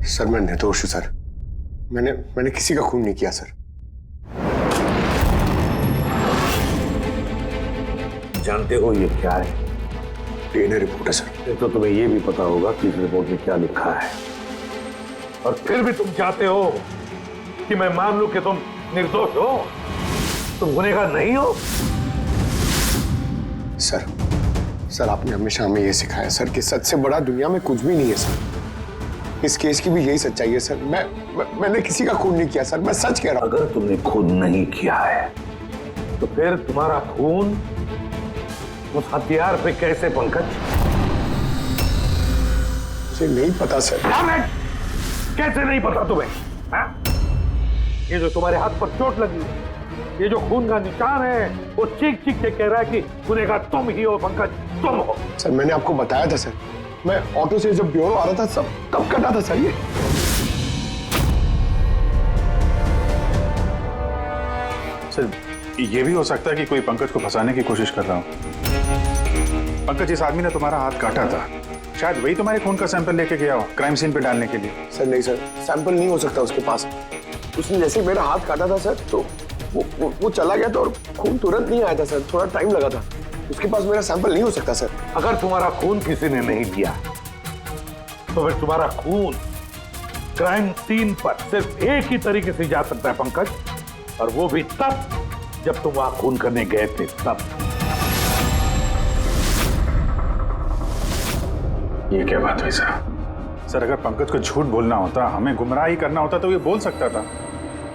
Sir मैं निर्दोष हूं सर। मैंने किसी का खून नहीं किया सर। जानते हो ये क्या है? डीएनए रिपोर्ट है सर। फिर तो तुम्हें ये भी पता होगा कि इस रिपोर्ट में क्या लिखा है। और फिर भी तुम चाहते हो कि मैं मान लूं कि तुम निर्दोष हो, तुम गुनहगार नहीं हो। सर आपने हमेशा हमें ये सिखाया सर कि सच से बड़ा दुनिया में कुछ भी नहीं है सर। इस केस की भी यही सच्चाई है सर। मैंने किसी का खून नहीं किया सर, मैं सच कह रहा हूं। अगर तुमने खून नहीं किया है तो फिर तुम्हारा खून उस हथियार पे कैसे पंकज? मुझे नहीं पता सर। कैसे नहीं पता तुम्हें? हा? ये जो तुम्हारे हाथ पर चोट लगी है, ये जो खून का निशान है, वो चीख चीख के कह रहा है कि गुनहगार तुम ही हो पंकज, तुम हो। सर मैंने आपको बताया था सर, मैं ऑटो से जब ब्यूरो आ रहा था सब कब कटा था सर। ये भी हो सकता है कि कोई पंकज को फंसाने की कोशिश कर रहा हो। पंकज, इस आदमी ने तुम्हारा हाथ काटा था, शायद वही तुम्हारे खून का सैंपल लेके गया हो क्राइम सीन पे डालने के लिए। सर नहीं सर, सैंपल नहीं हो सकता उसके पास। उसने जैसे ही मेरा हाथ काटा था सर तो वो चला गया था और खून तुरंत नहीं आया था सर, थोड़ा टाइम लगा था। उसके पास मेरा सैंपल नहीं हो सकता सर। अगर तुम्हारा खून किसी ने नहीं दिया तो फिर तुम्हारा खून क्राइम सीन पर सिर्फ एक ही तरीके से जा सकता है पंकज, और वो भी तब जब तुम वहां खून करने गए थे तब। ये क्या बात हुई सर? सर अगर पंकज को झूठ बोलना होता, हमें गुमराह ही करना होता तो ये बोल सकता था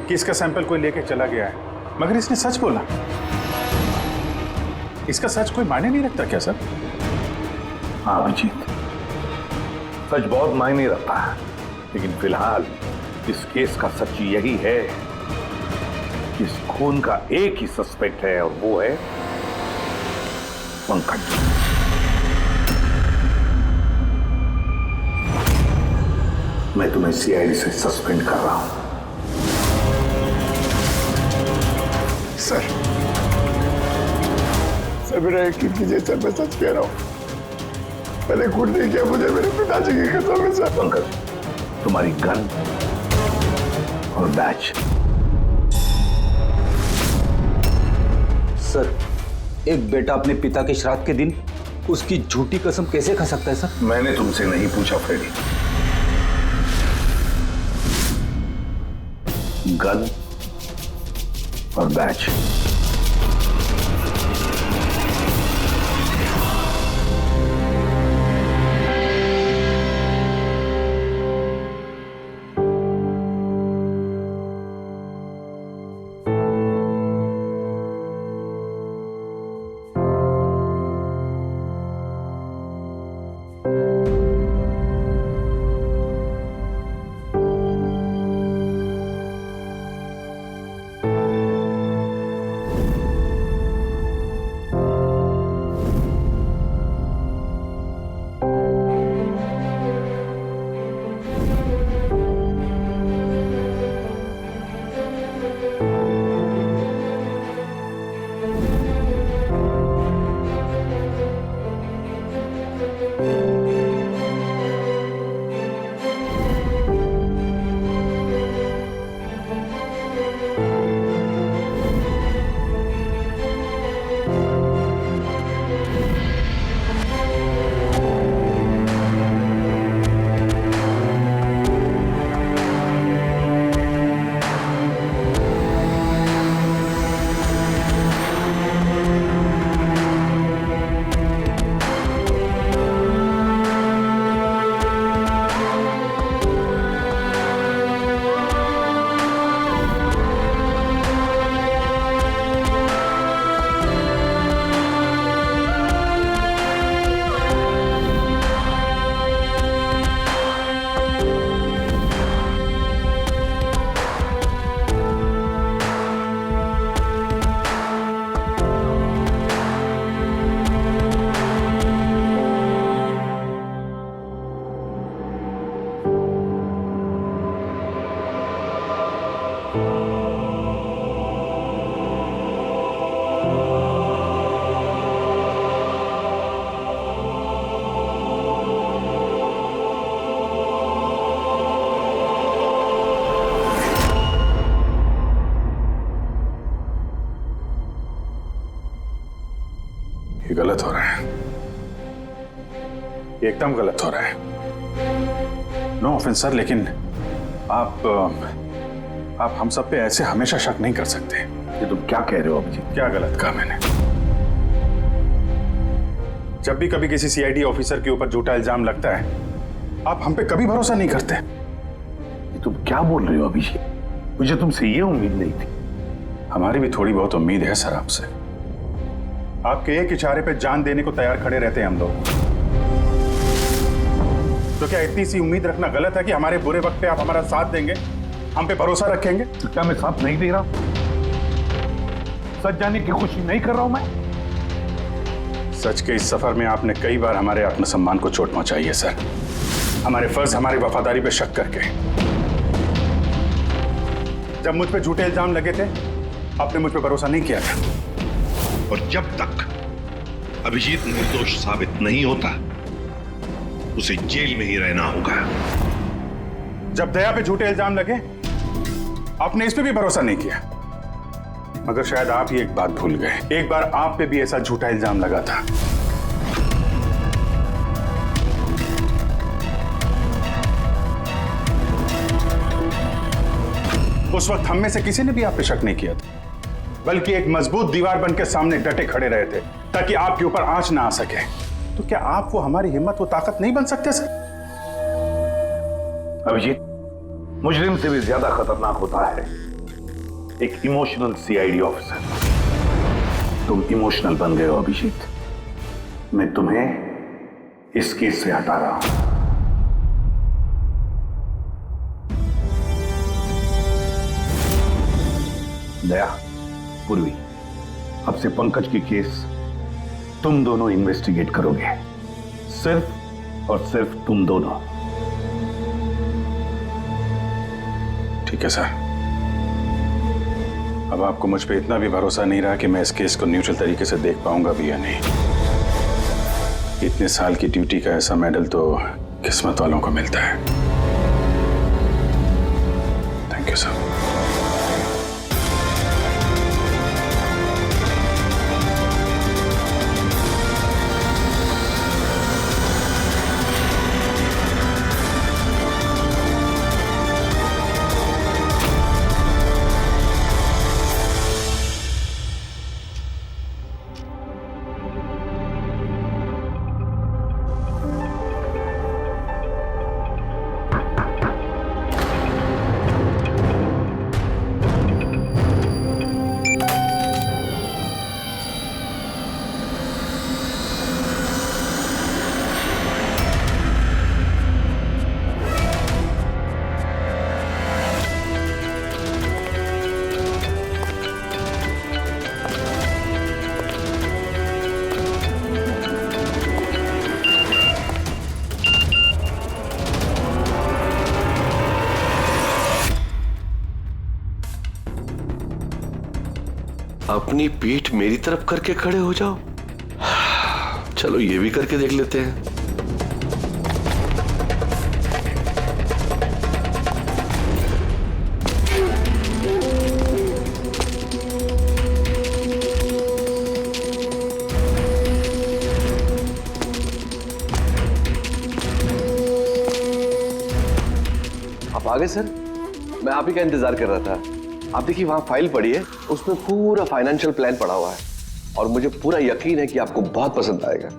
कि इसका सैंपल कोई लेके चला गया है, मगर इसने सच बोला। इसका सच कोई मायने नहीं रखता क्या सर? हाँ अभिजीत, सच बहुत मायने रखता है, लेकिन फिलहाल इस केस का सच यही है कि इस खून का एक ही सस्पेक्ट है और वो है पंकज। मैं तुम्हें सीआईडी से सस्पेंड कर रहा हूं। सर मेरा यकीन कीजिए सर, मैं सच कह रहा हूं। मैंने खून नहीं किया, मुझे मेरे पिताजी की कसम है सर। पंकज, तुम्हारी गन और बैच। सर, एक बेटा अपने पिता के श्राद्ध के दिन उसकी झूठी कसम कैसे खा सकता है सर? मैंने तुमसे नहीं पूछा फ्रेडी। गन और बैच। ये गलत हो रहा है, एकदम गलत हो रहा है। नो ऑफेंस सर, लेकिन आप हम सब पे ऐसे हमेशा शक नहीं कर सकते। ये तुम क्या कह रहे हो अभिजीत? क्या गलत कहा मैंने? जब भी कभी किसी सीआईडी ऑफिसर के ऊपर झूठा इल्जाम लगता है, आप हम पे कभी भरोसा नहीं करते। ये तुम क्या बोल रहे हो अभिजीत? मुझे तुमसे ये उम्मीद नहीं थी। हमारी भी थोड़ी बहुत उम्मीद है सर आपसे। आपके एक इशारे पे जान देने को तैयार खड़े रहते हैं हम लोग। तो क्या इतनी सी उम्मीद रखना गलत है कि हमारे बुरे वक्त पे आप हमारा साथ देंगे, हम पे भरोसा रखेंगे? तो क्या मैं साथ नहीं दे रहा? सच जाने की कोशिश नहीं कर रहा हूं मैं? सच के इस सफर में आपने कई बार हमारे आत्मसम्मान को चोट पहुंचाई है सर, हमारे फर्ज, हमारी वफादारी पे शक करके। जब मुझ पे झूठे इल्जाम लगे थे, आपने मुझ पे भरोसा नहीं किया था। और जब तक अभिजीत निर्दोष साबित नहीं होता, उसे जेल में ही रहना होगा। जब दया पे झूठे इल्जाम लगे, आपने इस पे भी भरोसा नहीं किया। मगर शायद आप ही एक बात भूल गए, एक बार आप पे भी ऐसा झूठा इल्जाम लगा था। उस वक्त हम में से किसी ने भी आप पे शक नहीं किया था, बल्कि एक मजबूत दीवार बनकर सामने डटे खड़े रहे थे ताकि आपके ऊपर आंच ना आ सके। तो क्या आप वो हमारी हिम्मत, वो ताकत नहीं बन सकते सर? अभिजीत, मुजरिम से भी ज्यादा खतरनाक होता है एक इमोशनल सीआईडी ऑफिसर। तुम इमोशनल बन गए हो अभिजीत। मैं तुम्हें इस केस से हटा रहा हूं। दया, पूर्वी, अब से पंकज की केस तुम दोनों इन्वेस्टिगेट करोगे, सिर्फ और सिर्फ तुम दोनों। ठीक है सर। अब आपको मुझ पे इतना भी भरोसा नहीं रहा कि मैं इस केस को न्यूट्रल तरीके से देख पाऊंगा भी या नहीं। इतने साल की ड्यूटी का ऐसा मेडल तो किस्मत वालों को मिलता है। Thank you sir. अपनी पीठ मेरी तरफ करके खड़े हो जाओ। चलो ये भी करके देख लेते हैं। आप आ गए सर? मैं आप ही का इंतजार कर रहा था। आप देखिए वहां फाइल पड़ी है, उसमें पूरा फाइनेंशियल प्लान पड़ा हुआ है और मुझे पूरा यकीन है कि आपको बहुत पसंद आएगा।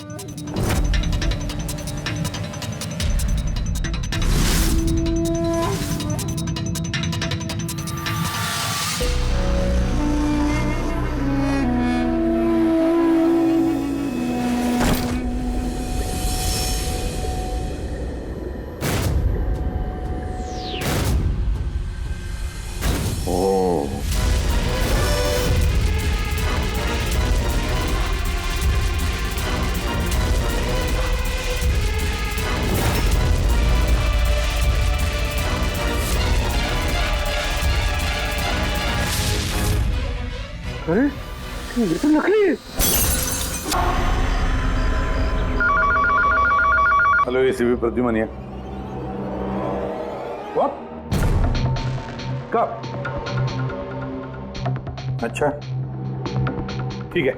अरे ये तो नकली है। हेलो एसीपी प्रद्युमन है। कब? अच्छा ठीक है।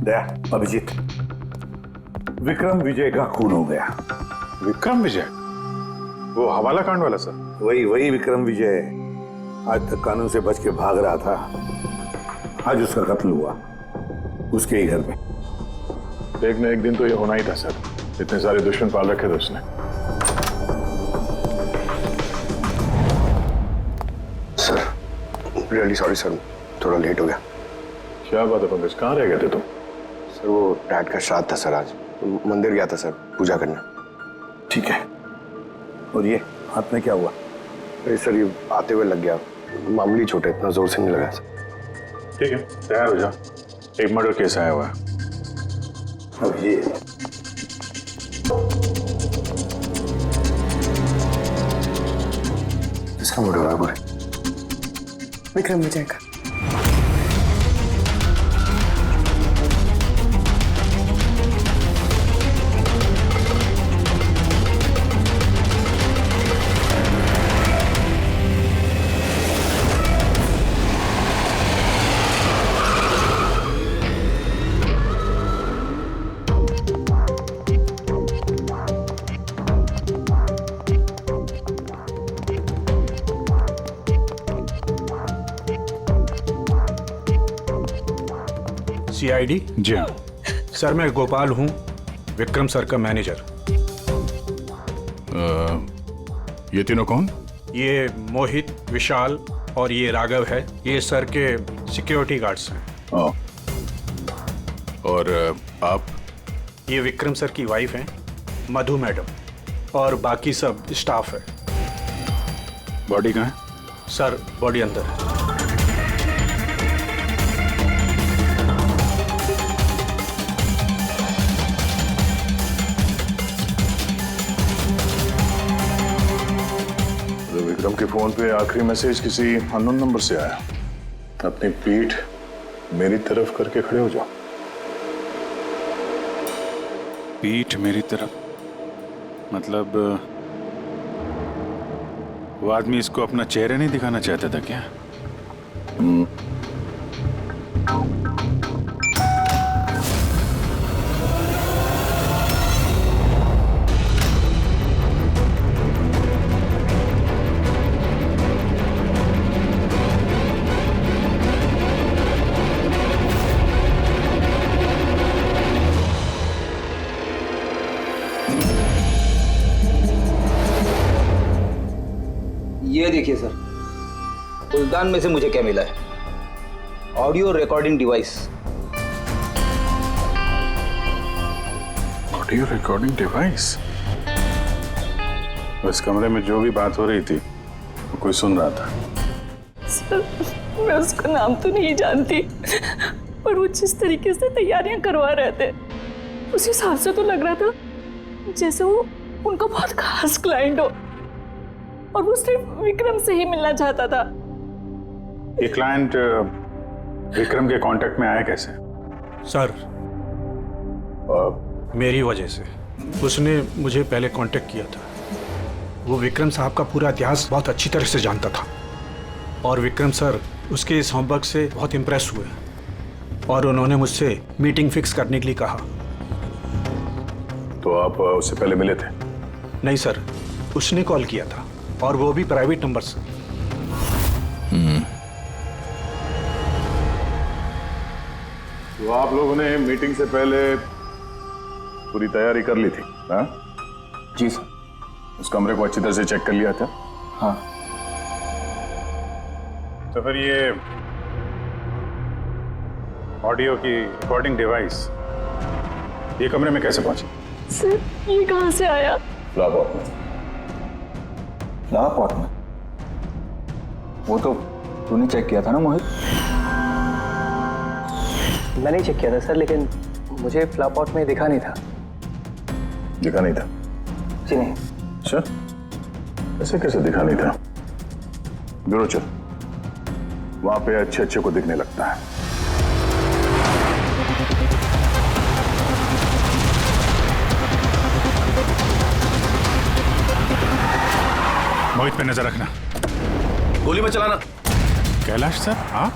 दया, अभिजीत, विक्रम विजय का खून हो गया। विक्रम विजय, वो हवाला कांड वाला सर? वही विक्रम विजय आज तक कानून से बच के भाग रहा था। आज उसका कत्ल हुआ उसके ही घर में। एक न एक दिन तो ये होना ही था सर, इतने सारे दुश्मन पाल रखे थे उसने। सर रियली सॉरी सर, थोड़ा लेट हो गया। क्या बात है पंकज, कहाँ रह गए थे तुम? सर वो डैड का श्राद्ध था सर, आज मंदिर गया था सर पूजा करने। ठीक है, और ये हाथ में क्या हुआ? अरे सर ये आते हुए लग गया, मामूली चोट है, इतना जोर से नहीं लगा सर। ठीक है, तैयार हो जाओ, एक मर्डर केस आया हुआ है। अब ये किसका मर्डर हुआ है बुरे? विक्रम विजय का। सीआईडी? जी हाँ। सर मैं गोपाल हूँ, विक्रम सर का मैनेजर। ये तीनों कौन? ये मोहित, विशाल और ये राघव है, ये सर के सिक्योरिटी गार्ड्स हैं। और आप? ये विक्रम सर की वाइफ हैं, मधु मैडम, और बाकी सब स्टाफ है। बॉडी कहाँ है? सर बॉडी अंदर है। विक्रम के फोन पे आखिरी मैसेज किसी अननोन नंबर से आया। अपनी पीठ मेरी तरफ करके खड़े हो जाओ। पीठ मेरी तरफ मतलब वो आदमी इसको अपना चेहरा नहीं दिखाना चाहता था क्या? ये देखिए सर, फुलदान में से मुझे क्या मिला है? Audio recording device. Audio recording device? इस कमरे में जो भी बात हो रही थी वो कोई सुन रहा था। सर मैं उसका नाम तो नहीं जानती, पर वो जिस तरीके से तैयारियां करवा रहे थे उस हिसाब से तो लग रहा था जैसे वो उनका बहुत खास क्लाइंट हो और वो सिर्फ विक्रम से ही मिलना चाहता था। ये क्लाइंट विक्रम के कांटेक्ट में आया कैसे? सर मेरी वजह से। उसने मुझे पहले कांटेक्ट किया था। वो विक्रम साहब का पूरा इतिहास बहुत अच्छी तरह से जानता था और विक्रम सर उसके इस होमवर्क से बहुत इम्प्रेस हुए और उन्होंने मुझसे मीटिंग फिक्स करने के लिए कहा। तो आप उससे पहले मिले थे? नहीं सर, उसने कॉल किया था और वो भी प्राइवेट नंबर से। तो आप लोगों ने मीटिंग से पहले पूरी तैयारी कर ली थी? हाँ जी सर। उस कमरे को अच्छी तरह से चेक कर लिया था? हाँ। तो फिर ये ऑडियो की रिकॉर्डिंग डिवाइस ये कमरे में कैसे पहुंची? सर ये कहाँ से आया? फ्लावर में। फ्लावर पॉट में? वो तो तूने चेक किया था ना मोहित? मैंने चेक किया था सर, लेकिन मुझे फ्लावर पॉट में दिखा नहीं था। दिखा नहीं था? जी नहीं। अच्छा, ऐसे कैसे दिखा नहीं था? ब्यूरो चल, वहां पे अच्छे अच्छे को दिखने लगता है। मोहित पे नजर रखना। गोली में चलाना। कैलाश सर? हाँ,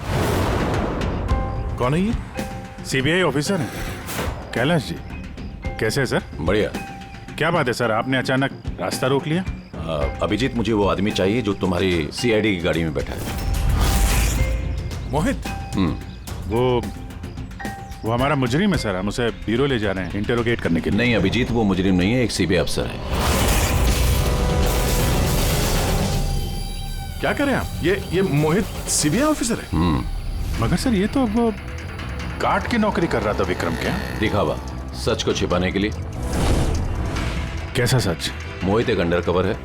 कौन है ये? सीबीआई ऑफिसर हैं कैलाश जी। कैसे है सर? बढ़िया। क्या बात है सर, आपने अचानक रास्ता रोक लिया? अभिजीत, मुझे वो आदमी चाहिए जो तुम्हारी सीआईडी की गाड़ी में बैठा है। मोहित? वो हमारा मुजरिम है सर, हम उसे ब्यूरो ले जा रहे हैं इंटरोगेट करने के लिए। नहीं अभिजीत, वो मुजरिम नहीं है, एक सीबीआई अफसर है। क्या करें आप? ये मोहित सीबीआई ऑफिसर है? मगर सर ये तो वो गार्ड की नौकरी कर रहा था विक्रम। क्या दिखावा? सच को छिपाने के लिए। कैसा सच? मोहित एक अंडरकवर है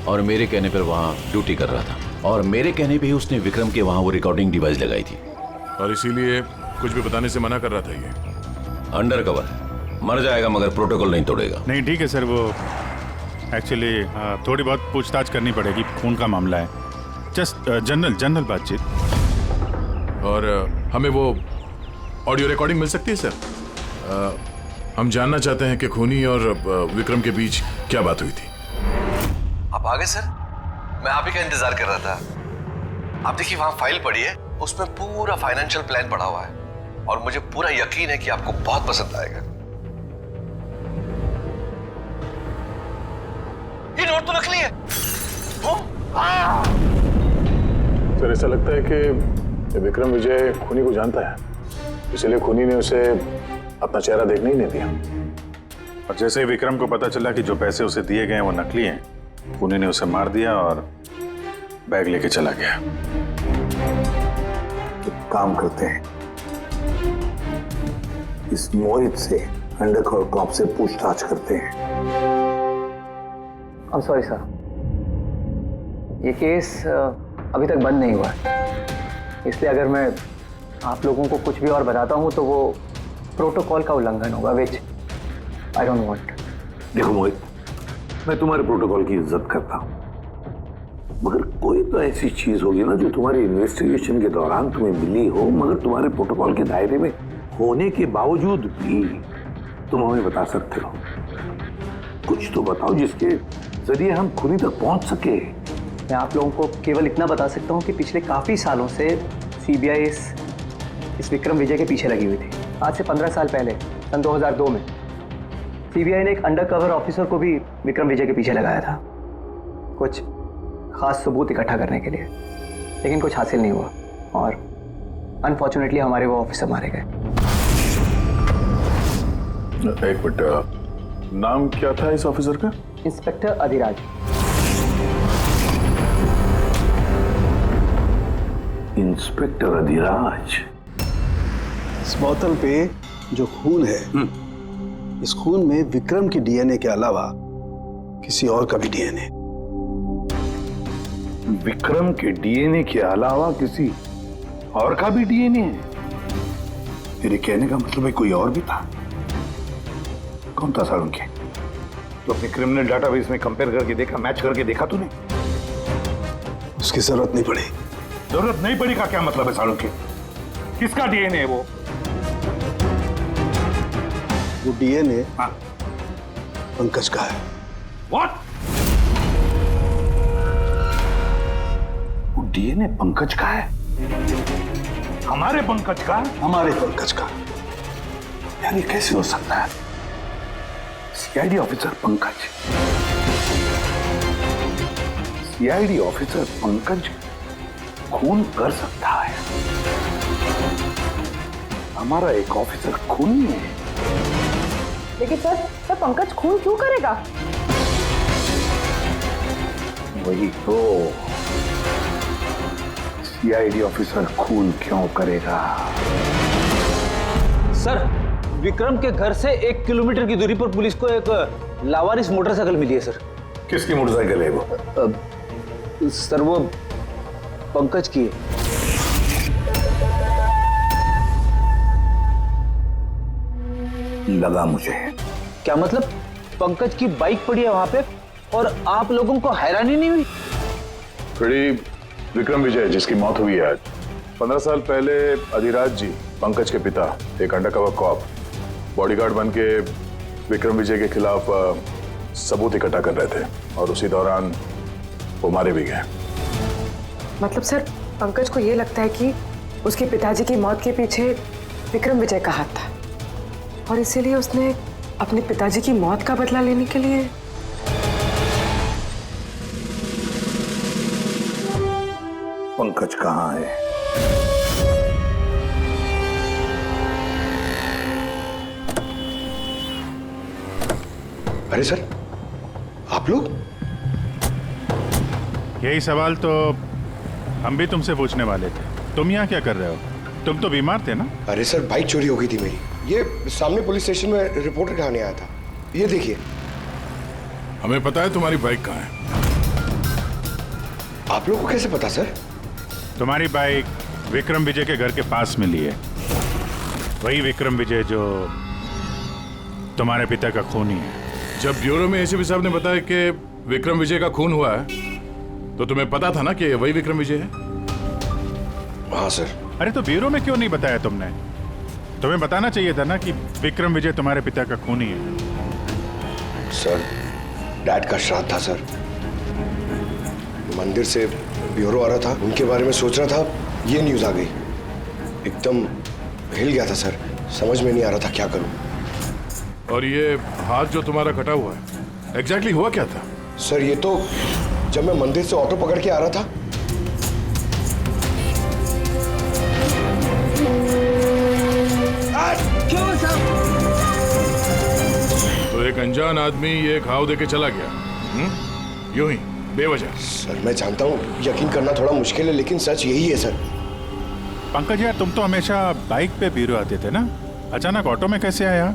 और मेरे कहने पर वहाँ ड्यूटी कर रहा था, और मेरे कहने पे ही उसने विक्रम के वहाँ वो रिकॉर्डिंग डिवाइस लगाई थी, और इसीलिए कुछ भी बताने से मना कर रहा था। ये अंडरकवर है, मर जाएगा मगर प्रोटोकॉल नहीं तोड़ेगा। नहीं ठीक है सर, वो एक्चुअली थोड़ी बहुत पूछताछ करनी पड़ेगी, खून का मामला है, जस्ट जनरल बातचीत। और हमें वो ऑडियो रिकॉर्डिंग मिल सकती है सर? हम जानना चाहते हैं कि खूनी और विक्रम के बीच क्या बात हुई थी। आप आ गए सर? मैं आप ही का इंतजार कर रहा था। आप देखिए वहां फाइल पड़ी है, उसमें पूरा फाइनेंशियल प्लान पड़ा हुआ है, और मुझे पूरा यकीन है कि आपको बहुत पसंद आएगा। ये नोट तो नकली है। सर ऐसा लगता है कि विक्रम विजय खूनी को जानता है, इसलिए खूनी ने उसे अपना चेहरा देखने ही नहीं दिया। और जैसे ही विक्रम को पता चला कि जो पैसे उसे दिए गए वो नकली हैं, खूनी ने उसे मार दिया और बैग लेके चला गया। तो काम करते हैं, इस मोहित से अंडरकवर कॉप से पूछताछ करते हैं। I'm sorry सर, ये केस अभी तक बंद नहीं हुआ है, इसलिए अगर मैं आप लोगों को कुछ भी और बताता हूँ तो वो प्रोटोकॉल का उल्लंघन होगा, विच आई डोंट वांट। देखो मोहित, मैं तुम्हारे प्रोटोकॉल की इज्जत करता हूँ, मगर कोई तो ऐसी चीज होगी ना जो तुम्हारी इन्वेस्टिगेशन के दौरान तुम्हें मिली हो, मगर तुम्हारे प्रोटोकॉल के दायरे में होने के बावजूद भी तुम हमें बता सकते हो। कुछ तो बताओ जिसके जरिए हम खूनी तक पहुंच सके। मैं आप लोगों को केवल इतना बता सकता हूँ कि पिछले काफ़ी सालों से सीबीआई इस विक्रम विजय के पीछे लगी हुई थी। आज से 15 साल पहले सन 2002 में सीबीआई ने एक अंडरकवर ऑफिसर को भी विक्रम विजय के पीछे लगाया था, कुछ खास सबूत इकट्ठा करने के लिए, लेकिन कुछ हासिल नहीं हुआ और अनफॉर्चुनेटली हमारे वो ऑफिसर मारे गए। एक मिनट, नाम क्या था इस ऑफिसर का? इंस्पेक्टर अधिराज। इंस्पेक्टर अधिराज। इस बोतल पे जो खून है, इस खून में विक्रम की डीएनए के अलावा किसी और का भी डीएनए। विक्रम के डीएनए के अलावा किसी और का भी डीएनए है? तेरे कहने का मतलब है कोई और भी था? कौन था सालुंखे? तो अपने क्रिमिनल डाटाबेस में कंपेयर करके देखा, मैच करके देखा तूने? उसकी जरूरत नहीं पड़ी। जरूरत नहीं पड़ी का क्या मतलब है सालुंखे? किसका डीएनए है वो? वो डीएनए पंकज का है। व्हाट? वो डीएनए पंकज का है? हमारे पंकज का? हमारे पंकज का। यार ये कैसे हो सकता है? CID officer Pankaj, CID officer Pankaj खून कर सकता है? हमारा एक ऑफिसर खूनी है। लेकिन सर पंकज खून क्यों करेगा? वही तो, सीआईडी ऑफिसर खून क्यों करेगा? सर, विक्रम के घर से 1 किलोमीटर की दूरी पर पुलिस को एक लावारिस मोटरसाइकिल मिली है सर। किसकी मोटरसाइकिल है वो? सर वो पंकज की है। लगा मुझे। क्या मतलब? पंकज की बाइक पड़ी है वहां पे और आप लोगों को हैरानी नहीं हुई? विक्रम विजय जिसकी मौत हुई है आज, 15 साल पहले अधिराज जी, पंकज के पिता, एक अंडरकवर कॉप, बॉडीगार्ड बन के विक्रम विजय के खिलाफ सबूत इकट्ठा कर रहे थे और उसी दौरान वो मारे भी गए। मतलब सर पंकज को ये लगता है कि उसके पिताजी की मौत के पीछे विक्रम विजय का हाथ था और इसीलिए उसने अपने पिताजी की मौत का बदला लेने के लिए पंकज कहाँ है? अरे सर, आप लोग? यही सवाल तो हम भी तुमसे पूछने वाले थे। तुम यहाँ क्या कर रहे हो? तुम तो बीमार थे ना? अरे सर, बाइक चोरी हो गई थी मेरी। ये सामने पुलिस स्टेशन में रिपोर्टर कराने आया था। ये देखिए। हमें पता है तुम्हारी बाइक कहाँ है। आप लोगों को कैसे पता सर? तुम्हारी बाइक विक्रम विजय के घर के पास मिली है। वही विक्रम विजय जो तुम्हारे पिता का खूनी है। जब ब्यूरो में एसीपी साहब ने बताया कि विक्रम विजय का खून हुआ है, तो तुम्हें पता था ना कि वही विक्रम विजय है? हाँ सर। अरे तो ब्यूरो में क्यों नहीं बताया तुमने? तुम्हें बताना चाहिए था ना कि विक्रम विजय तुम्हारे पिता का खूनी है। सर, डैड का श्राद्ध था सर। मंदिर से ब्यूरो आ रहा था, उनके बारे में सोच रहा था, ये न्यूज आ गई। एकदम हिल गया था सर, समझ में नहीं आ रहा था क्या करूं। और ये हाथ जो तुम्हारा कटा हुआ है, एग्जैक्टली हुआ क्या था? सर, ये तो जब मैं मंदिर से ऑटो पकड़ के आ रहा था, तो एक अनजान आदमी ये घाव देके चला गया, यूं ही बेवजह। सर, मैं जानता हूँ यकीन करना थोड़ा मुश्किल है, लेकिन सच यही है सर। पंकज यार, तुम तो हमेशा बाइक पे ब्यूरो आते थे ना, अचानक ऑटो में कैसे आया?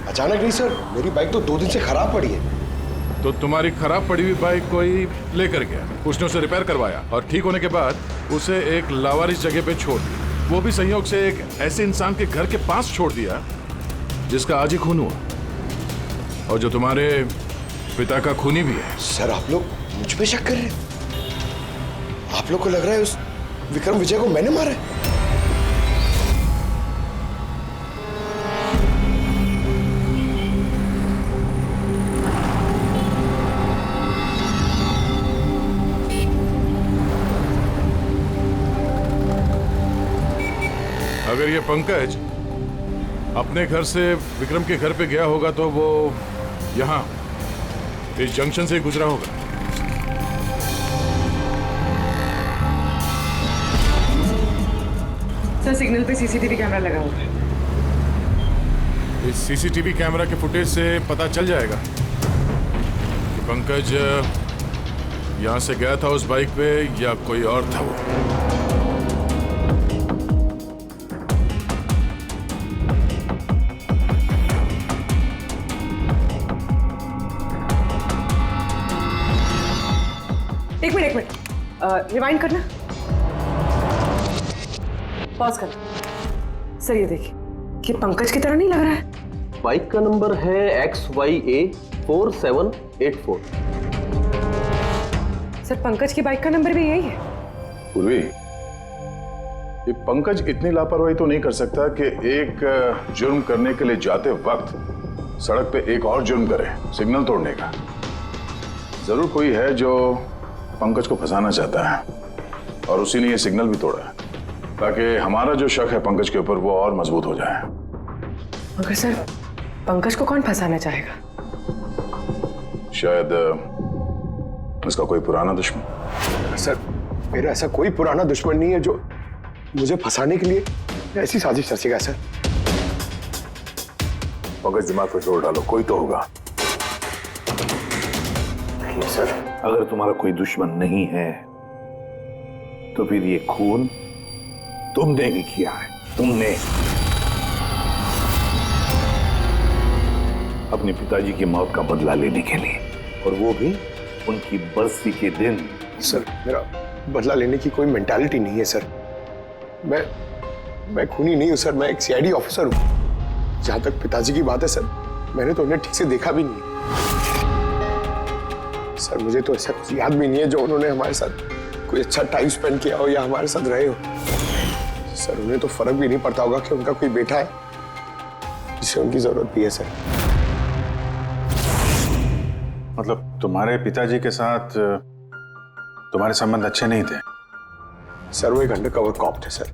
अचानक नहीं सर, मेरी बाइक तो 2 दिन से खराब पड़ी है। तो तुम्हारी खराब पड़ी हुई बाइक कोई लेकर गया, उसने उसे रिपेयर करवाया और ठीक होने के बाद उसे एक लावारिस जगह पे छोड़ दिया। वो भी संयोग से एक ऐसे इंसान के घर के पास छोड़ दिया जिसका आज ही खून हुआ, और जो तुम्हारे पिता का खूनी भी है। सर, आप लोग मुझ पे शक कर रहे हैं? आप लोग को लग रहा है उस विक्रम विजय को मैंने मारा है? अगर ये पंकज अपने घर से विक्रम के घर पे गया होगा तो वो यहाँ इस जंक्शन से गुजरा होगा। सर, सिग्नल पे सीसीटीवी कैमरा लगा हुआ है। इस सीसीटीवी कैमरा के फुटेज से पता चल जाएगा कि पंकज यहाँ से गया था उस बाइक पे या कोई और था वो। एक मिनट रिवाइंड करना, पॉज कर। सर, ये देखिए, कि पंकज की तरह नहीं लग रहा है। बाइक का नंबर है XYA 4784। सर, पंकज की बाइक का नंबर भी यही है। पूर्वी, ये पंकज इतनी लापरवाही तो नहीं कर सकता कि एक जुर्म करने के लिए जाते वक्त सड़क पे एक और जुर्म करे, सिग्नल तोड़ने का। जरूर कोई है जो पंकज को फंसाना चाहता है और उसी ने ये सिग्नल भी तोड़ा है, ताकि हमारा जो शक है पंकज के ऊपर वो और मजबूत हो जाए। मगर सर, पंकज को कौन फंसाना चाहेगा? शायद उसका कोई पुराना दुश्मन। सर, मेरा ऐसा कोई पुराना दुश्मन नहीं है जो मुझे फंसाने के लिए ऐसी साजिश रचेगा। सर, पंकज, दिमाग पे जोर डालो, कोई तो होगा। नहीं सर, अगर तुम्हारा कोई दुश्मन नहीं है तो फिर ये खून तुमने ही किया है। तुमने अपने पिताजी की मौत का बदला लेने के लिए, और वो भी उनकी बरसी के दिन। सर, मेरा बदला लेने की कोई मेंटालिटी नहीं है सर। मैं खूनी नहीं हूं सर, मैं एक CID ऑफिसर हूं। जहां तक पिताजी की बात है सर, मैंने तो उन्हें ठीक से देखा भी नहीं। सर, मुझे तो ऐसा कुछ याद भी नहीं है जो उन्होंने हमारे साथ कोई अच्छा टाइम स्पेंड किया हो या हमारे साथ रहे हो। सर, उन्हें तो फर्क भी नहीं पड़ता होगा कि उनका कोई बेटा है जिसे उनकी जरूरत भी है। सर, मतलब तुम्हारे पिताजी के साथ तुम्हारे संबंध अच्छे नहीं थे? सर, वो एक अंडरकवर कॉप थे सर।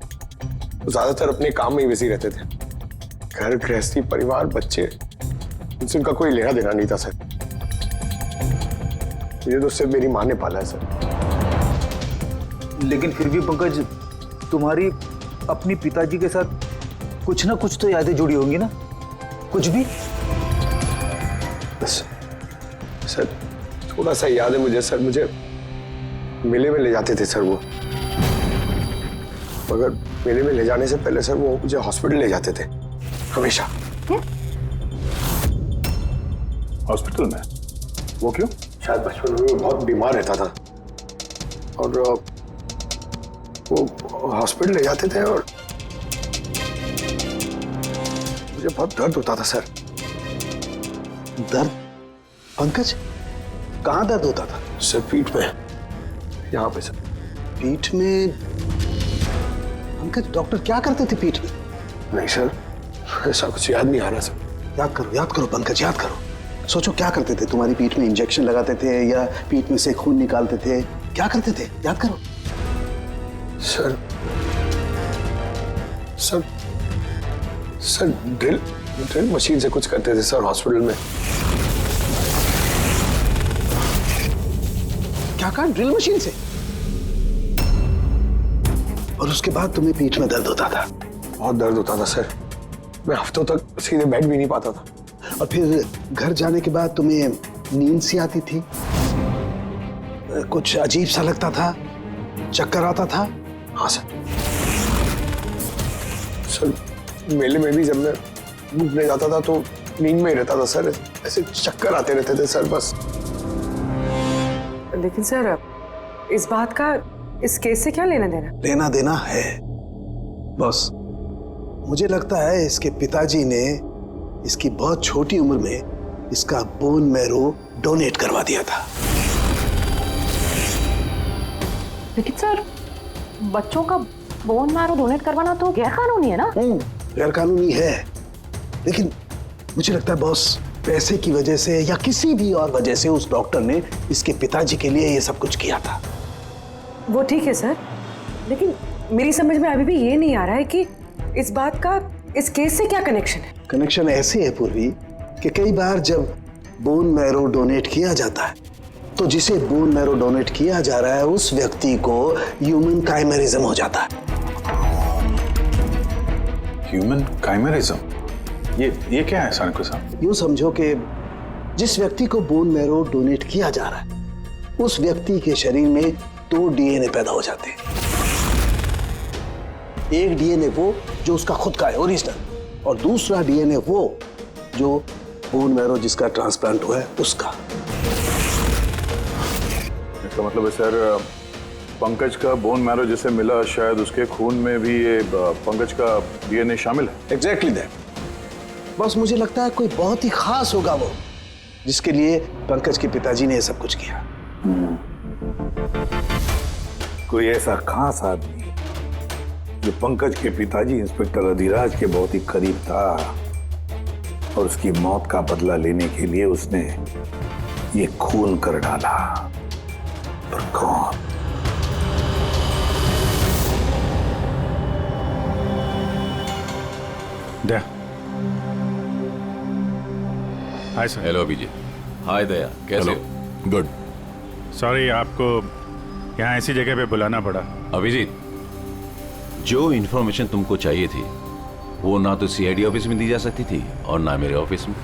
वो ज्यादातर अपने काम में ही बिजी रहते थे। घर गृहस्थी परिवार बच्चे इनसे उनका कोई लेना देना नहीं था सर। ये तो सिर्फ मेरी माँ ने पाला है सर। लेकिन फिर भी पंकज, तुम्हारी अपनी पिताजी के साथ कुछ ना कुछ तो यादें जुड़ी होंगी ना, कुछ भी? बस सर थोड़ा सा याद है मुझे सर, मुझे मेले में ले जाते थे सर वो, मगर मेले में ले जाने से पहले सर वो मुझे हॉस्पिटल ले जाते थे हमेशा। हॉस्पिटल में? वो क्यों? शायद बचपन में वो बहुत बीमार रहता था और वो हॉस्पिटल ले जाते थे और मुझे बहुत दर्द होता था सर। दर्द? पंकज, कहाँ दर्द होता था? सर पीठ में, यहाँ पे सर। पीठ में? पंकज, डॉक्टर क्या करते थे पीठ में? नहीं सर, ऐसा कुछ याद नहीं आ रहा सर। याद करो पंकज, याद करो। सोचो क्या करते थे? तुम्हारी पीठ में इंजेक्शन लगाते थे या पीठ में से खून निकालते थे? क्या करते थे? याद करो। Sir sir sir drill machine से कुछ करते थे सर हॉस्पिटल में। क्या कहा? ड्रिल मशीन से? और उसके बाद तुम्हें पीठ में दर्द होता था? बहुत दर्द होता था सर, मैं हफ्तों तक सीधे बैठ भी नहीं पाता था। और फिर घर जाने के बाद तुम्हें नींद सी आती थी, कुछ अजीब सा लगता था, चक्कर आता था? हाँ सर। सर मेले में भी जब मैं घूमने जाता था तो नींद में ही रहता था सर, ऐसे चक्कर आते रहते थे सर बस। लेकिन सर इस बात का इस केस से क्या लेना देना? लेना देना है बॉस। मुझे लगता है इसके पिताजी ने इसकी बहुत छोटी उम्र में इसका बोन मैरो डोनेट करवा दिया था। लेकिन सर बच्चों का बोन मैरो डोनेट करवाना तो गैर कानूनी है ना? गैर कानूनी है, लेकिन मुझे लगता है बॉस पैसे की वजह से या किसी भी और वजह से उस डॉक्टर ने इसके पिताजी के लिए ये सब कुछ किया था। वो ठीक है सर, लेकिन मेरी समझ में अभी भी ये नहीं आ रहा है कि इस बात का इस केस से क्या कनेक्शन है? कनेक्शन ऐसे है पूर्वी कि कई बार जब बोन मैरो डोनेट किया जाता है तो जिसे बोन मैरो डोनेट किया जा रहा है उस व्यक्ति को ह्यूमन काइमेरिज्म हो जाता है। ह्यूमन काइमेरिज्म? ये क्या है सानिको साहब? यूं समझो कि जिस व्यक्ति को बोन मैरो डोनेट किया जा रहा है उस व्यक्ति के शरीर में 2 डीएनए पैदा हो जाते हैं। एक डीएनए वो जो उसका खुद का है ओरिजिनल, और दूसरा डीएनए वो जो बोन मैरो जिसका ट्रांसप्लांट हुआ है उसका। इसका मतलब है सर पंकज का बोन मैरो जिसे मिला शायद उसके खून में भी ये पंकज का डीएनए शामिल है। Exactly that. बस मुझे लगता है कोई बहुत ही खास होगा वो जिसके लिए पंकज के पिताजी ने ये सब कुछ किया। कोई ऐसा खास आदमी जो पंकज के पिताजी इंस्पेक्टर अधिराज के बहुत ही करीब था और उसकी मौत का बदला लेने के लिए उसने ये खून कर डाला। पर कौन? Hi sir. हेलो अभिजीत। हाय दया, कैसे हो? गुड। सॉरी आपको यहाँ ऐसी जगह पे बुलाना पड़ा। अभिजीत, जो इन्फॉर्मेशन तुमको चाहिए थी वो ना तो सीआईडी ऑफिस में दी जा सकती थी और ना मेरे ऑफिस में।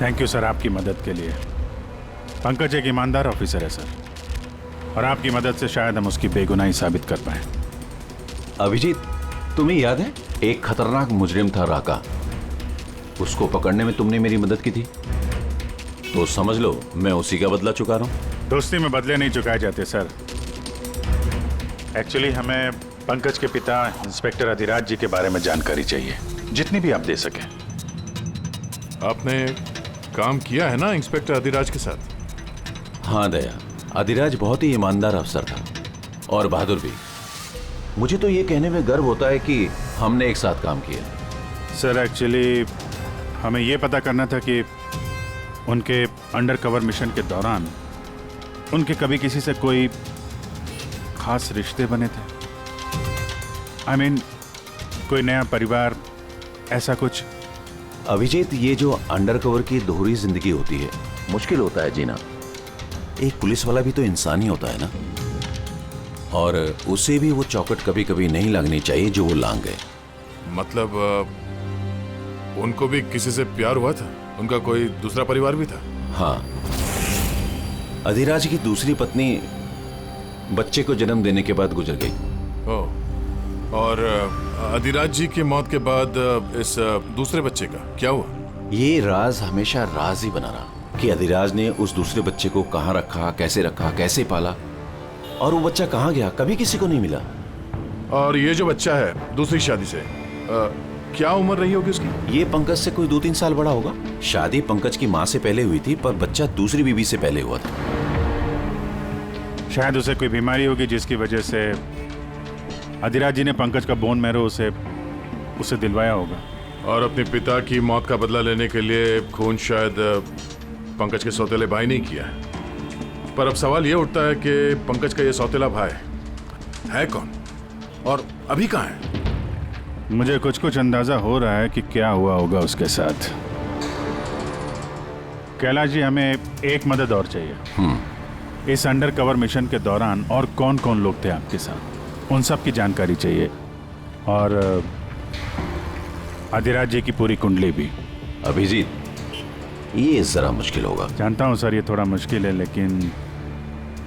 थैंक यू सर आपकी मदद के लिए। पंकज एक ईमानदार ऑफिसर है सर, और आपकी मदद से शायद हम उसकी बेगुनाही साबित कर पाए। अभिजीत, तुम्हें याद है एक खतरनाक मुजरिम था राका, उसको पकड़ने में तुमने मेरी मदद की थी, तो समझ लो मैं उसी का बदला चुका रहा हूं। दोस्ती में बदले नहीं चुकाए जाते सर। एक्चुअली हमें पंकज के पिता इंस्पेक्टर अधिराज जी के बारे में जानकारी चाहिए, जितनी भी आप दे सकें। आपने काम किया है ना इंस्पेक्टर अधिराज के साथ? हाँ दया, अधिराज बहुत ही ईमानदार अफसर था और बहादुर भी। मुझे तो ये कहने में गर्व होता है कि हमने एक साथ काम किया। सर एक्चुअली हमें ये पता करना था कि उनके अंडरकवर मिशन के दौरान उनके कभी किसी से कोई खास रिश्ते बने थे। I mean, कोई नया परिवार, ऐसा कुछ? अभिजीत, ये जो अंडरकवर की दोहरी जिंदगी होती है, मुश्किल होता है जीना। एक पुलिस वाला भी तो इंसान ही होता है ना, और उसे भी वो चौकट कभी कभी नहीं लगनी चाहिए जो वो लांग गए। मतलब उनको भी किसी से प्यार हुआ था? उनका कोई दूसरा परिवार भी था? हाँ, अधिराज की दूसरी पत्नी बच्चे को जन्म देने के बाद गुजर गई। ओह, और अधिराज जी की मौत के बाद इस दूसरे बच्चे का क्या हुआ? ये राज हमेशा राज ही बना रहा कि अधिराज ने उस दूसरे बच्चे को कहाँ रखा, कैसे पाला, और वो बच्चा कहाँ गया, कभी किसी को नहीं मिला। और ये जो बच्चा है दूसरी शादी से, क्या उम्र रही होगी उसकी? ये पंकज से कोई 2-3 साल बड़ा होगा। शादी पंकज की माँ से पहले हुई थी, पर बच्चा दूसरी बीवी से पहले हुआ था। शायद उसे कोई बीमारी होगी जिसकी वजह से अधिराज जी ने पंकज का बोन मैरो उसे दिलवाया होगा। और अपने पिता की मौत का बदला लेने के लिए खून शायद पंकज के सौतेले भाई ने किया है। पर अब सवाल यह उठता है कि पंकज का यह सौतेला भाई है कौन और अभी कहाँ है? मुझे कुछ अंदाजा हो रहा है कि क्या हुआ होगा उसके साथ। कैलाश जी, हमें एक मदद और चाहिए। इस अंडरकवर मिशन के दौरान और कौन कौन लोग थे आपके साथ, उन सब की जानकारी चाहिए, और अधिराज जी की पूरी कुंडली भी। अभिजीत, ये जरा मुश्किल होगा। जानता हूं सर, ये थोड़ा मुश्किल है, लेकिन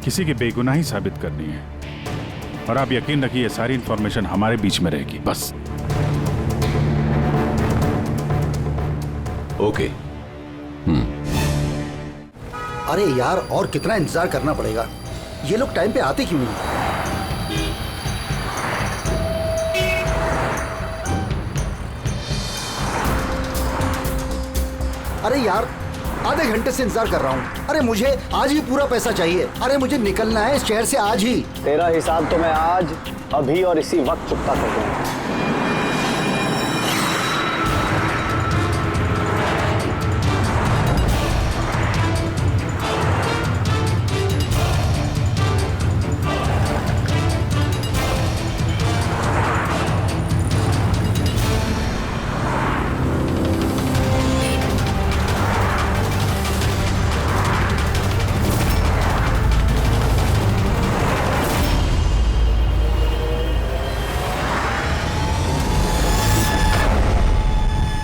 किसी की बेगुनाही साबित करनी है, और आप यकीन रखिए ये सारी इंफॉर्मेशन हमारे बीच में रहेगी, बस। ओके। अरे यार, और कितना इंतजार करना पड़ेगा? ये लोग टाइम पे आते क्यों नहीं? अरे यार, आधे घंटे से इंतजार कर रहा हूँ। अरे मुझे आज ही पूरा पैसा चाहिए। अरे मुझे निकलना है इस शहर से आज ही। तेरा हिसाब तो मैं आज, अभी और इसी वक्त चुकता कर दूंगा।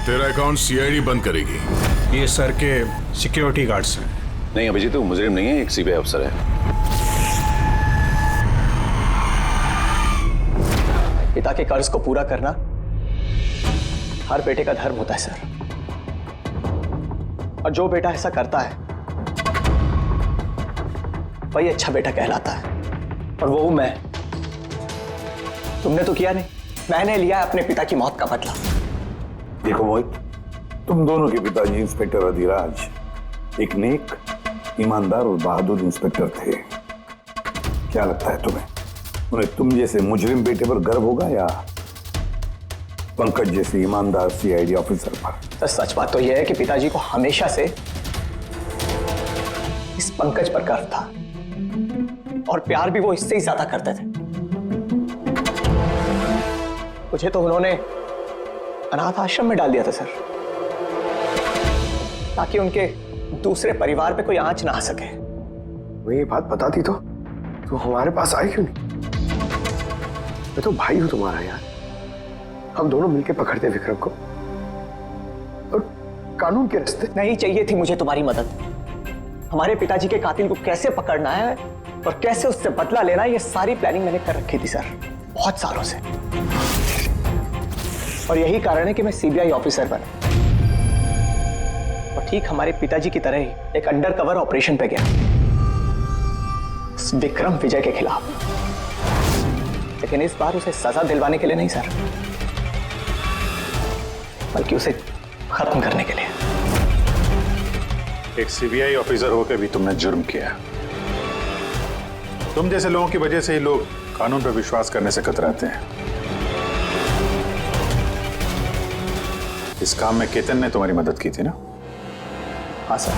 तेरा अकाउंट सीआईडी बंद करेगी। ये सर के सिक्योरिटी गार्ड्स हैं। नहीं अभिजीत, वो मुजरिम नहीं है, एक सीबीआई अफसर है। पिता के कर्ज को पूरा करना हर बेटे का धर्म होता है सर, और जो बेटा ऐसा करता है वही अच्छा बेटा कहलाता है, और वो हूं मैं। तुमने तो किया नहीं, मैंने लिया अपने पिता की मौत का बदला। देखो मोहित, तुम दोनों के पिताजी इंस्पेक्टर अधिराज एक नेक, ईमानदार और बहादुर इंस्पेक्टर थे। क्या लगता है तुम्हें, उन्हें तुम जैसे मुजरिम बेटे पर गर्व होगा या पंकज जैसे ईमानदार सीआईडी ऑफिसर पर? तो सच बात तो यह है कि पिताजी को हमेशा से इस पंकज पर गर्व था, और प्यार भी वो इससे ही ज्यादा करते थे। मुझे तो उन्होंने अनाथ आश्रम में डाल दिया था सर, ताकि उनके दूसरे परिवार पे कोई आंच ना आ सके। वो ये बात बताती तो हमारे पास आई क्यों नहीं? मैं तो भाई हूं तुम्हारा यार। हम दोनों मिलके पकड़ते विक्रम को, और कानून के रास्ते। नहीं चाहिए थी मुझे तुम्हारी मदद। हमारे पिताजी के कातिल को कैसे पकड़ना है और कैसे उससे बदला लेना है, ये सारी प्लानिंग मैंने कर रखी थी सर, बहुत सालों से। और यही कारण है कि मैं सीबीआई ऑफिसर बना, और ठीक हमारे पिताजी की तरह ही एक अंडरकवर ऑपरेशन पे गया उस विक्रम विजय के खिलाफ। लेकिन इस बार उसे सजा दिलवाने के लिए नहीं सर, बल्कि उसे खत्म करने के लिए। एक सीबीआई ऑफिसर होकर भी तुमने जुर्म किया। तुम जैसे लोगों की वजह से ही लोग कानून पर विश्वास करने से कतराते हैं। इस काम में केतन ने तुम्हारी मदद की थी ना? हाँ सर,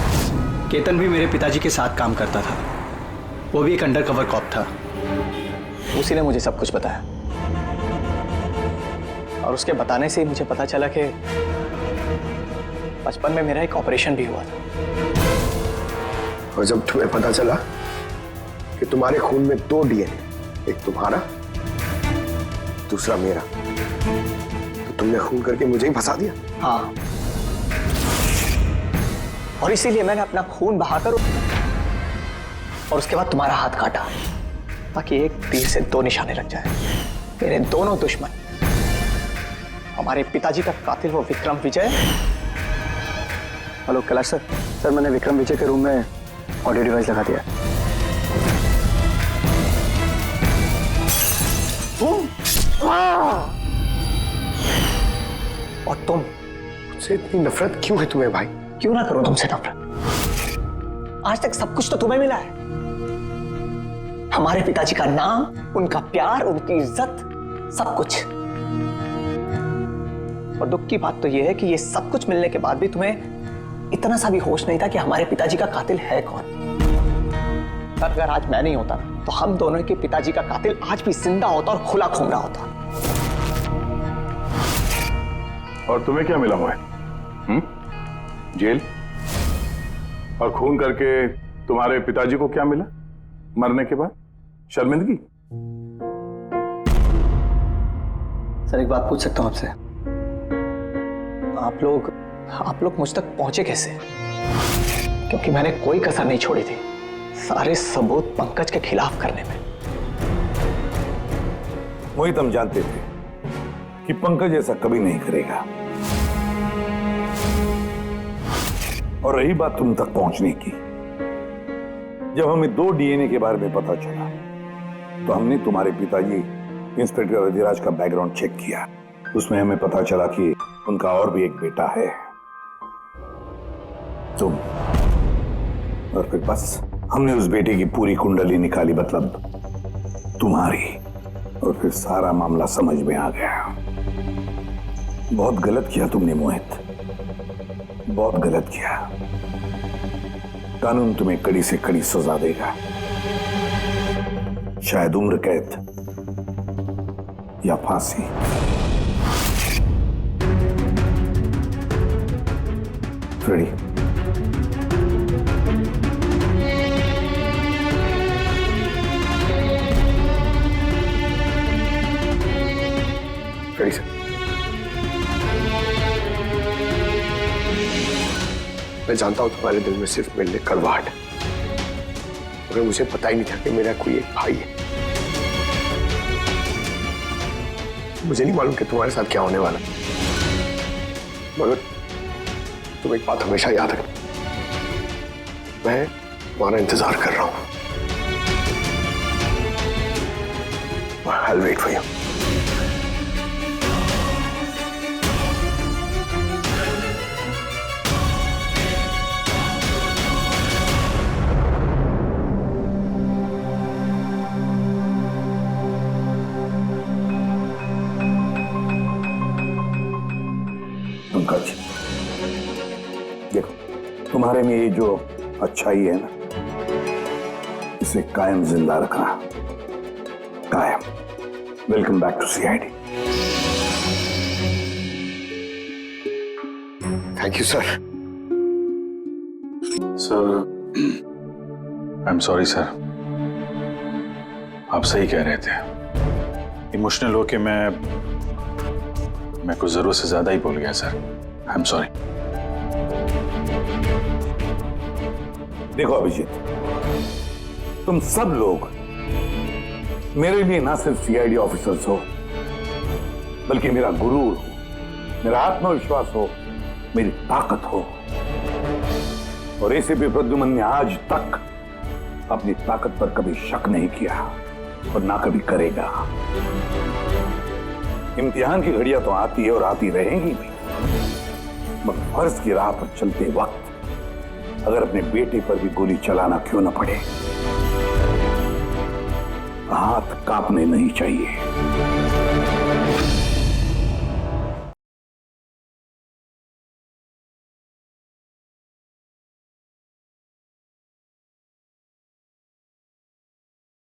केतन भी मेरे पिताजी के साथ काम करता था। वो भी एक अंडरकवर कॉप था, उसी ने मुझे सब कुछ बताया। और उसके बताने से ही मुझे पता चला कि बचपन में मेरा एक ऑपरेशन भी हुआ था। और जब तुम्हें पता चला कि तुम्हारे खून में 2 डीएनए, एक तुम्हारा दूसरा मेरा, तो तुमने खून करके मुझे ही फंसा दिया। हाँ, और इसीलिए मैंने अपना खून बहाकर और उसके बाद तुम्हारा हाथ काटा, ताकि एक तीर से 2 निशाने लग जाए। मेरे दोनों दुश्मन, हमारे पिताजी का कातिल वो Vikram Vijay. Hello Kailash sir. Sir मैंने विक्रम विजय के रूम में ऑडियो डिवाइस लगा दिया। और तुम, मुझसे इतनी नफरत क्यों है तुम्हें भाई? क्यों ना करो तुमसे नफरत? आज तक सब कुछ तो तुम्हें मिला है। हमारे पिताजी का नाम, उनका प्यार, उनकी इज्जत, सब कुछ। और दुख की बात तो यह है कि ये सब कुछ मिलने के बाद भी तुम्हें इतना सा भी होश नहीं था कि हमारे पिताजी का कातिल है कौन। पर अगर आज मैं नहीं होता तो हम दोनों के पिताजी का कातिल आज भी जिंदा होता और खुला घूम रहा होता। और तुम्हें क्या मिला मोहित? जेल? और खून करके तुम्हारे पिताजी को क्या मिला मरने के बाद? शर्मिंदगी? सर एक बात पूछ सकता हूं आपसे? आप लोग मुझ तक पहुंचे कैसे? क्योंकि मैंने कोई कसर नहीं छोड़ी थी सारे सबूत पंकज के खिलाफ करने में। मोहित, हम जानते थे कि पंकज ऐसा कभी नहीं करेगा। और रही बात तुम तक पहुंचने की, जब हमें 2 डीएनए के बारे में पता चला तो हमने तुम्हारे पिताजी इंस्पेक्टर अधिराज का बैकग्राउंड चेक किया। उसमें हमें पता चला कि उनका और भी एक बेटा है, तुम। और फिर बस हमने उस बेटे की पूरी कुंडली निकाली, मतलब तुम्हारी। और फिर सारा मामला समझ में आ गया। बहुत गलत किया तुमने मोहित, बहुत गलत किया। कानून तुम्हें कड़ी से कड़ी सजा देगा, शायद उम्र कैद या फांसी। रेडी? Ready sir. मैं जानता हूं तुम्हारे दिल में सिर्फ मेरे लिए कड़वाहट, मगर मुझे पता ही नहीं था कि मेरा कोई एक भाई है। मुझे नहीं मालूम कि तुम्हारे साथ क्या होने वाला, मगर तुम एक बात हमेशा याद रखना, मैं तुम्हारा इंतजार कर रहा हूं। I'll wait for you. Pankaj, देखो, तुम्हारे में ये जो अच्छाई है ना, इसे कायम जिंदा रखना, कायम। Welcome back to CID. Thank you sir. Sir, I am sorry sir. आप सही कह रहे थे। इमोशनल होके मैं कुछ जरूरत से ज्यादा ही बोल गया सर। I am sorry. देखो अभिजीत, तुम सब लोग मेरे लिए ना सिर्फ सीआईडी ऑफिसर्स हो, बल्कि मेरा गुरूर हो, मेरा आत्मविश्वास हो, मेरी ताकत हो। और एसीपी प्रद्युमन ने आज तक अपनी ताकत पर कभी शक नहीं किया और ना कभी करेगा। इम्तिहान की घड़ियां तो आती है और आती रहेंगी भी, मगर फर्ज की राह पर चलते वक्त अगर अपने बेटे पर भी गोली चलाना क्यों न पड़े, हाथ कांपने नहीं चाहिए।